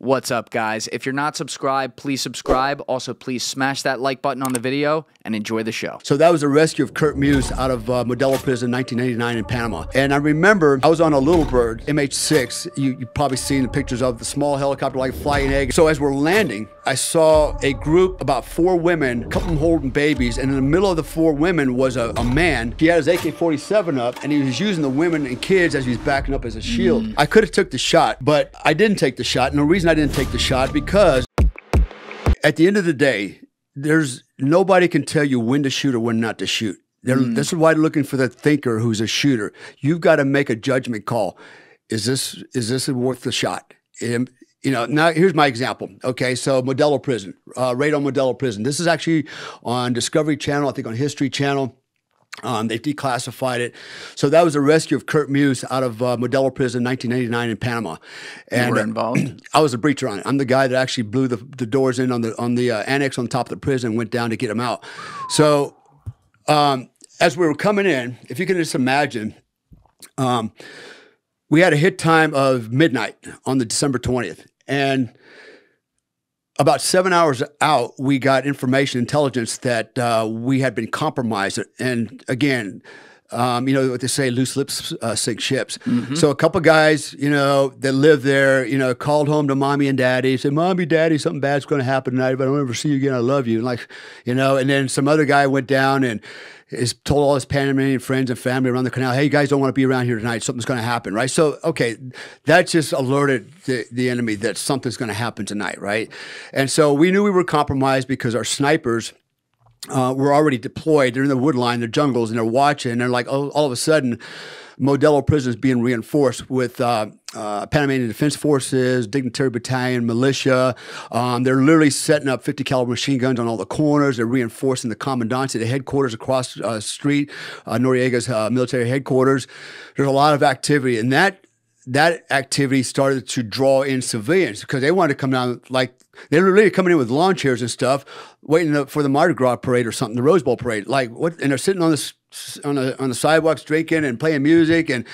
What's up, guys? If you're not subscribed, please subscribe. Also, please smash that like button on the video and enjoy the show. So that was the rescue of Kurt Muse out of Modelo Prison in 1989 in Panama. And I remember I was on a Little Bird, MH6. You've probably seen the pictures of the small helicopter like flying egg. So as we're landing, I saw a group, about 4 women, a couple of them holding babies, and in the middle of the 4 women was a man. He had his AK-47 up, and he was using the women and kids as he was backing up as a shield. I could have took the shot, but I didn't take the shot, and the reason I didn't take the shot because at the end of the day, there's nobody can tell you when to shoot or when not to shoot. This is why they're looking for the thinker who's a shooter. You've got to make a judgment call. Is this worth the shot? Now here's my example. Okay, so Modelo Prison, raid on Modelo Prison. This is actually on Discovery Channel, I think on History Channel. They declassified it. So that was the rescue of Kurt Muse out of Modelo Prison in 1989 in Panama. And you were involved? I was a breacher on it. I'm the guy that actually blew the doors in on the annex on top of the prison and went down to get him out. So as we were coming in, if you can just imagine, we had a hit time of midnight on the December 20th. And about 7 hours out, we got intelligence that we had been compromised. And again, you know what they say, loose lips sink ships. So a couple of guys, that live there, called home to mommy and daddy, said, "Mommy, daddy, something bad's going to happen tonight. If I don't ever see you again, I love you." And then some other guy went down and told all his Panamanian friends and family around the canal, "Hey, you guys don't want to be around here tonight. Something's going to happen," right? So, okay, that just alerted the enemy that something's going to happen tonight, right? And so we knew we were compromised because our snipers were already deployed. They're in the wood line, the jungles, and they're watching. And they're like, all of a sudden, Modelo Prison is being reinforced with Panamanian Defense Forces, Dignitary Battalion, militia. They're literally setting up 50 caliber machine guns on all the corners. They're reinforcing the commandancy, the headquarters across the street, Noriega's military headquarters. There's a lot of activity, and that activity started to draw in civilians because they wanted to come down they were really coming in with lawn chairs and stuff, waiting for the Mardi Gras parade or something, the Rose Bowl parade. And they're sitting on the sidewalks drinking and playing music, and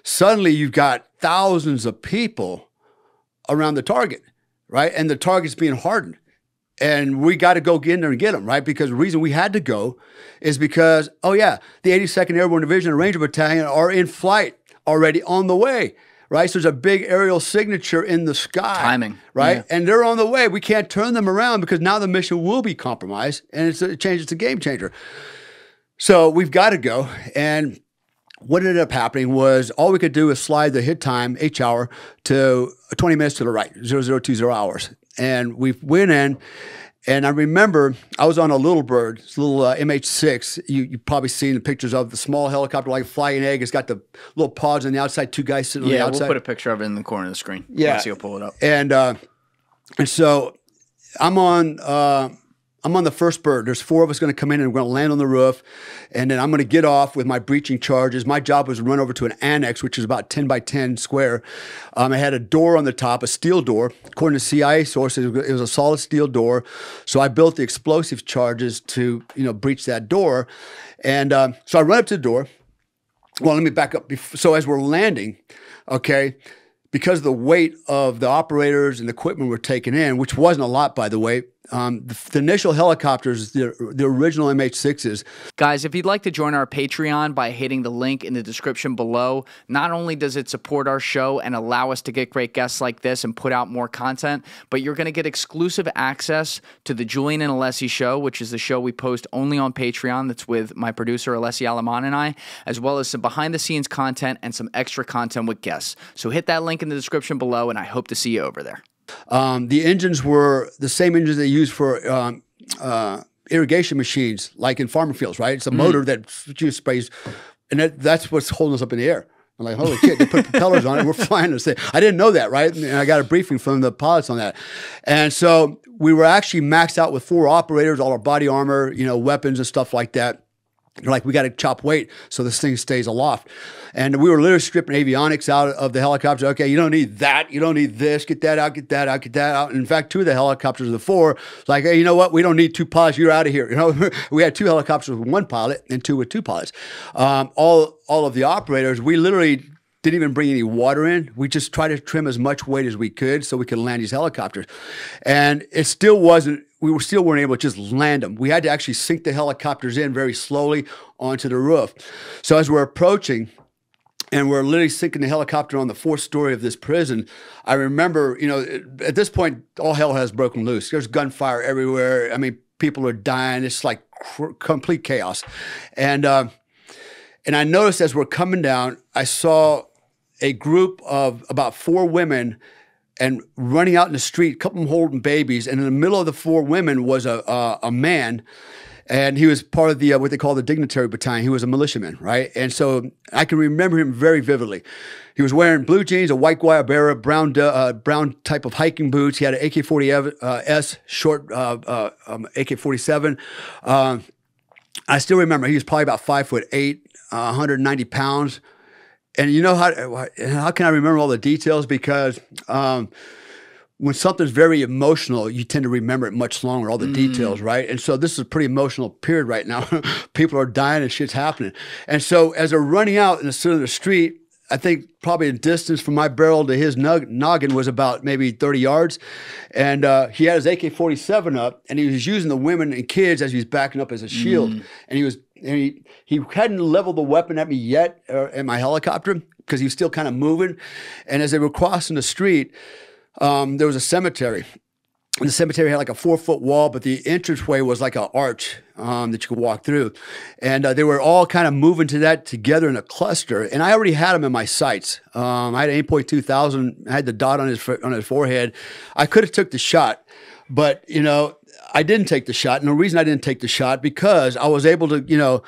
suddenly you've got thousands of people around the target, right? And the target's being hardened. And we got to go get in there and get them, right? Because the reason we had to go is because, the 82nd Airborne Division and Ranger Battalion are in flight already on the way. Right, so there's a big aerial signature in the sky. Timing, right? Yeah. And they're on the way. We can't turn them around because now the mission will be compromised, and it changes to game changer. So we've got to go. And what ended up happening was all we could do was slide the hit time, H hour, to 20 minutes to the right, 0020 hours. And we went in. And I remember I was on a Little Bird, it's a little MH6. You've probably seen the pictures of the small helicopter like flying egg. It's got the little pods on the outside, 2 guys sitting on the outside. Yeah, we'll put a picture of it in the corner of the screen. Yeah. Once you'll pull it up. And so I'm on the first bird. There's 4 of us going to come in and we're going to land on the roof. And then I'm going to get off with my breaching charges. My job was to run over to an annex, which is about 10 by 10 square. I had a door on the top, a steel door. According to CIA sources, it was a solid steel door. So I built the explosive charges to, breach that door. And so I run up to the door. Well, let me back up. So as we're landing, because of the weight of the operators and the equipment we're taking in, which wasn't a lot, by the way, the initial helicopters, the original MH6s. Guys, if you'd like to join our Patreon by hitting the link in the description below, not only does it support our show and allow us to get great guests like this and put out more content, but you're going to get exclusive access to the Julian and Alessi show, which is the show we post only on Patreon. That's with my producer, Alessi Alaman, and I, as well as some behind-the-scenes content and some extra content with guests. So hit that link in the description below, and I hope to see you over there. The engines were the same engines they use for irrigation machines, like in farming fields, right? It's a motor that just sprays, and that's what's holding us up in the air. I'm like, holy shit, they put propellers on it, we're flying this thing. I didn't know that, right? And I got a briefing from the pilots on that. And so we were actually maxed out with 4 operators, all our body armor, weapons and stuff like that. They're like, we got to chop weight so this thing stays aloft. And we were literally stripping avionics out of the helicopter. Okay, you don't need that. You don't need this. Get that out, get that out, get that out. And in fact, 2 of the helicopters of the 4, like, hey, you know what? We don't need 2 pilots. You're out of here. We had 2 helicopters with 1 pilot and 2 with 2 pilots. All of the operators, we literally didn't even bring any water in. We just tried to trim as much weight as we could so we could land these helicopters. And it still wasn't, still weren't able to just land them. We had to actually sink the helicopters in very slowly onto the roof. So as we're approaching, and we're literally sinking the helicopter on the 4th story of this prison, I remember, at this point, all hell has broken loose. There's gunfire everywhere. I mean, people are dying. It's like complete chaos. And I noticed as we're coming down, I saw a group of about 4 women and running out in the street, a couple of them holding babies. And in the middle of the 4 women was a man. And he was part of the what they call the dignitary battalion. He was a militiaman, right? And so I can remember him very vividly. He was wearing blue jeans, a white guayabera, brown type of hiking boots. He had an AK-40S short AK-47. I still remember he was probably about 5'8", 190 pounds. And you know how can I remember all the details? Because when something's very emotional, you tend to remember it much longer, all the details, right? And so this is a pretty emotional period right now. People are dying and shit's happening. And so as they're running out in the center of the street, I think probably the distance from my barrel to his noggin was about maybe 30 yards. And he had his AK-47 up, and he was using the women and kids as he was backing up as a shield. And he hadn't leveled the weapon at me yet, at my helicopter, because he was still kind of moving. And as they were crossing the street, there was a cemetery. And the cemetery had like a 4-foot wall, but the entranceway was like an arch that you could walk through. And they were all kind of moving to that together in a cluster. And I already had him in my sights. I had an 8.2000. I had the dot on his forehead. I could have took the shot, but I didn't take the shot. And the reason I didn't take the shot, because I was able to,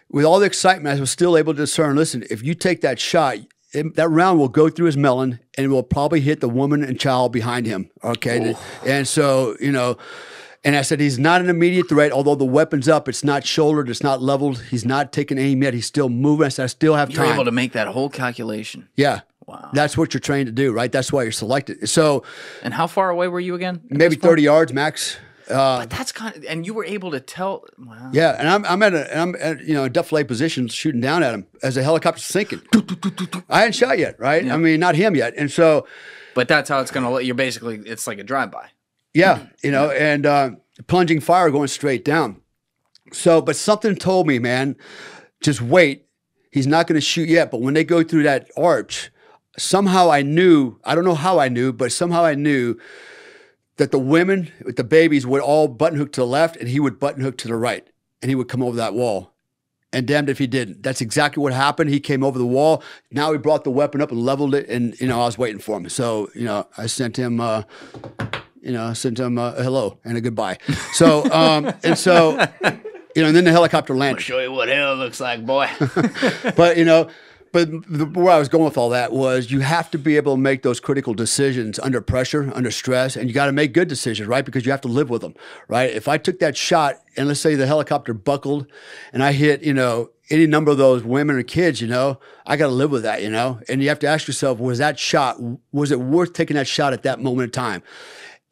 with all the excitement, I was still able to discern, listen, if you take that shot, that round will go through his melon and it will probably hit the woman and child behind him. Okay. Ooh. And so, and I said, he's not an immediate threat. Although the weapon's up, it's not shouldered, it's not leveled. He's not taking aim yet. He's still moving. I said, I still have time. You're able to make that whole calculation. Yeah. Wow. That's what you're trained to do, right? That's why you're selected. So. And how far away were you again? Maybe 30 yards max. But that's kind of, and you were able to tell. Wow. Yeah, and I'm at a defilade position, shooting down at him as the helicopter's sinking. I hadn't shot yet, right? Yeah. I mean, not him yet, and so. But that's how it's going to let you. Basically, it's like a drive-by. Yeah, and plunging fire going straight down. So, but something told me, man, just wait. He's not going to shoot yet. But when they go through that arch, somehow I knew. I don't know how I knew, but somehow I knew that the women with the babies would all button hook to the left and he would button hook to the right, and he would come over that wall. And damned if he didn't. That's exactly what happened. He came over the wall. Now he brought the weapon up and leveled it, and I was waiting for him. So I sent him a hello and a goodbye. So and then the helicopter landed. I'll show you what hell looks like, boy. But where I was going with all that was you have to be able to make those critical decisions under pressure, under stress, and you got to make good decisions, right? Because you have to live with them, right? If I took that shot and let's say the helicopter buckled and I hit, any number of those women or kids, I got to live with that, And you have to ask yourself, was it worth taking that shot at that moment in time?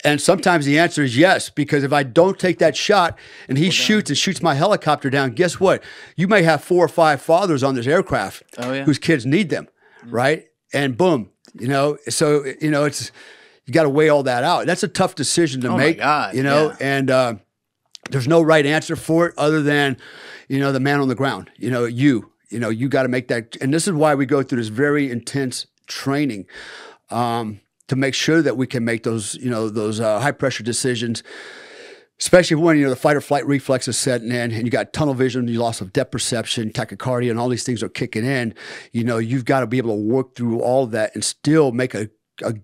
And sometimes the answer is yes, because if I don't take that shot and he shoots my helicopter down, guess what? You may have 4 or 5 fathers on this aircraft whose kids need them, right? And boom, so, it's, you got to weigh all that out. That's a tough decision to make, my God, and there's no right answer for it other than, the man on the ground, you got to make that. And this is why we go through this very intense training, to make sure that we can make those, those high pressure decisions, especially when, the fight or flight reflex is setting in and you got tunnel vision, you loss of depth perception, tachycardia, and all these things are kicking in. You've got to be able to work through all of that and still make a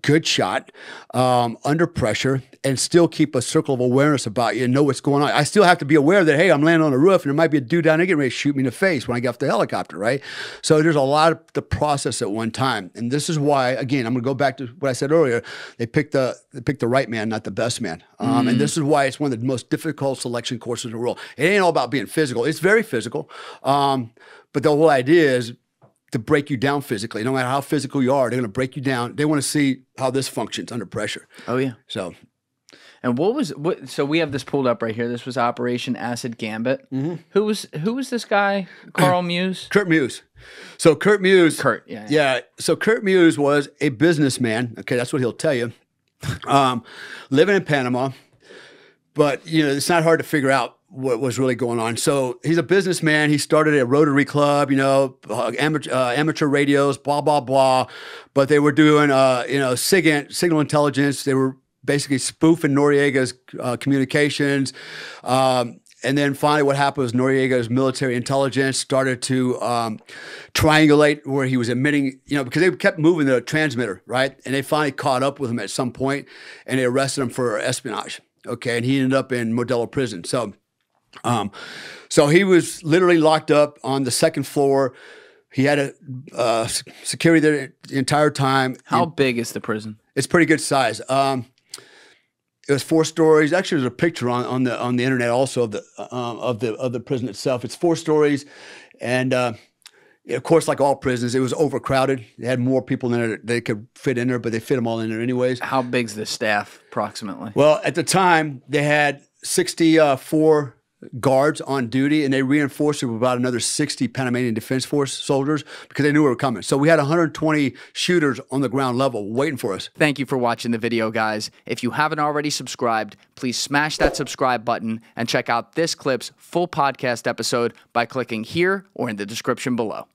good shot under pressure and still keep a circle of awareness about you and know what's going on. I still have to be aware that, hey, I'm landing on a roof and there might be a dude down there getting ready to shoot me in the face when I get off the helicopter, right? So there's a lot of the process at one time. And this is why, again, I'm going to go back to what I said earlier. They picked the right man, not the best man. And this is why it's one of the most difficult selection courses in the world. It ain't all about being physical. It's very physical. But the whole idea is to break you down physically. No matter how physical you are, they're going to break you down. They want to see how this functions under pressure. Oh, yeah. So And what? So we have this pulled up right here. This was Operation Acid Gambit. Who was this guy? Carl Muse. Kurt Muse. So Kurt Muse. Yeah. So Kurt Muse was a businessman. Okay, that's what he'll tell you. Living in Panama, but it's not hard to figure out what was really going on. So he's a businessman. He started a Rotary Club, amateur radios, blah, blah, blah. But they were doing, signal intelligence. They were basically spoofing Noriega's communications. And then finally what happened was Noriega's military intelligence started to triangulate where he was emitting, because they kept moving the transmitter, right? And they finally caught up with him at some point, and they arrested him for espionage. Okay, and he ended up in Modelo prison. So he was literally locked up on the second floor. He had a security there the entire time. How big is the prison? It's pretty good size. It was 4 stories. Actually, there's a picture on the internet also of the prison itself. It's 4 stories, and of course, like all prisons, it was overcrowded. They had more people in there that they could fit in there, but they fit them all in there anyways. How big's the staff approximately? Well, at the time, they had 64 guards on duty, and they reinforced it with about another 60 Panamanian Defense Force soldiers because they knew we were coming. So we had 120 shooters on the ground level waiting for us. Thank you for watching the video, guys. If you haven't already subscribed, please smash that subscribe button and check out this clip's full podcast episode by clicking here or in the description below.